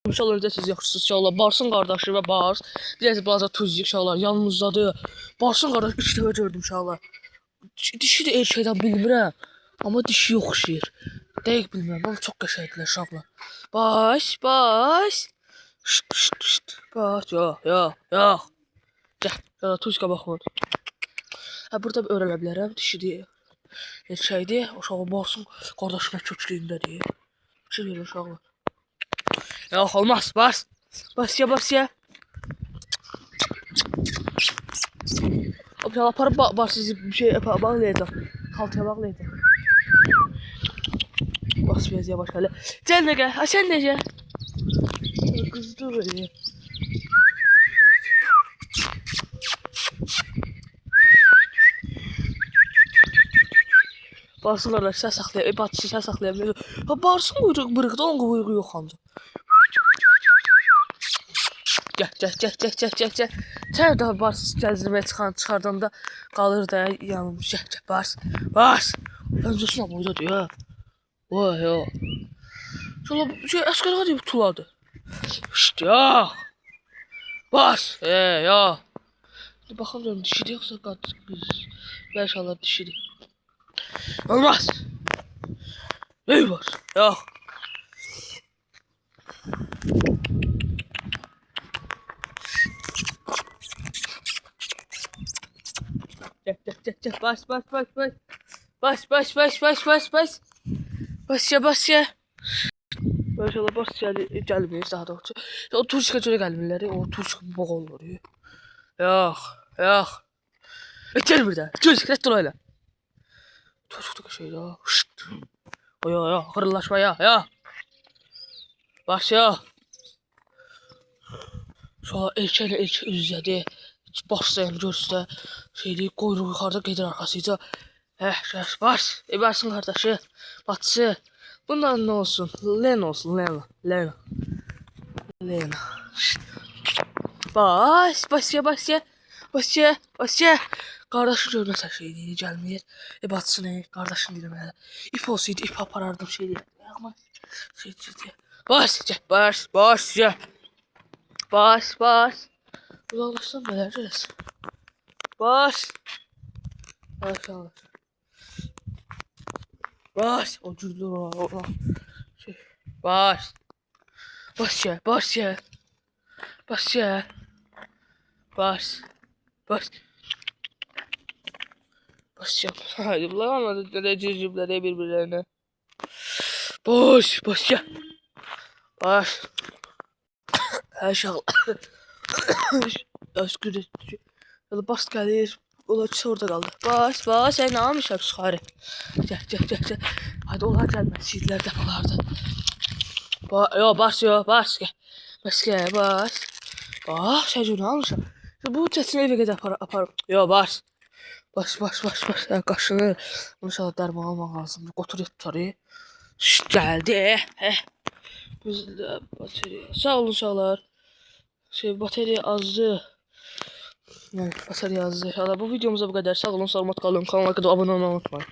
İnşallah önce siz yaxşısınız inşallah. Barsın qardaşı və Bars. Biraz balaca tuzcuk inşallah yanımızdadır. Barsın qardaş 3 dəfə gördüm inşallah. Dişi də erkəkdən bilmirəm. Amma dişi oxşayır. Dəqiq bilmirəm amma çox qəşəngdirlər uşaqlar. Baş. Şşt şşt şşt. Baş. Yox. Gəl. Tuzka baxın. Burada öyrənə bilərəm. Dişidir. Erkəkdir. Uşağı Barsın qardaşına köklüyündədir. Çilir uşaqlar. Yox olmaz. Bas ya. Abi aparıb var sizi bir şey bağlayacaq. Xaltaya bağlayacaq. Bas biraz yavaş gəl. Gəl nə gəl. Sən necə? Qızdı böyle. Barsın qardaş sən saxlaya. Batçı sən saxlaya. Barsın quyruq bırıqda onun quyruğu yox ancaq. Gəl. Sən daha Bars gəzdirməyə çıxardanda qalır da yanılmış. Gəl. Bars. Öncəsinə boydadır ya. Vay ya. Şöyle şey əsgərə deyib tuladı. Şşt ya. Bars. Ya. Baxın görüm dişidir yoxsa qız. İnşallah dişidir. Olmaz. Ey var. Ya. Gel. Bas. Bas ya. Maşallah Bars gəlmir daha doğrusu. O Turşka görə gəlmirlər. O Turşka boğ olur. Yox. Gəl burada. Turşka dur elə. Turşka şey ya. Şşt. Ya. Xırlaşma ya. Bas ya. Sonra erkəklə erkək üz-üzədir. Barsın görsə şeydi quyruğu yuxarıda gedir arxasıca. Bars. Barsın qardaşı. Batsı. Bunlar ne olsun? Lena olsun. Lena. Bas ya. Qardaşın görməsə şey deyir, gəlmir. Batsın qardaşın deyirəm hələ. İp olsaydı ip aparardım şey deyir. Amma şey deyir. Bas ya. Uzaqlaşsan belə görəsən. Bas. Maşallah. Bas. O cürdür o. Şey. Bas ya. Bas ya. Haydi bunlar anladı. Ne cırcıbları birbirlerine. Bas ya. Bas. Maşallah. Özgür. Bas gəlir. Ola orada qaldı. Bas. Sən nə almışam çıxarı. Gəl. Haydi onlar gəlməz. Şidlər dəfalardı. Bas. Gəl. Bas. Sən nə almışam. Bu çətin evə qədər aparım. Bas. Qaşınır. Bunu inşallah dərman almaq lazımdır. Qotur tutarı. Gəldi. Bateriya. Sağ olun uşaqlar. Bateriya azdı. Bateriya azdı. Bu videomuza bu qədər. Sağ olun, salamat qalın. Kanala abunə olmayı unutmayın.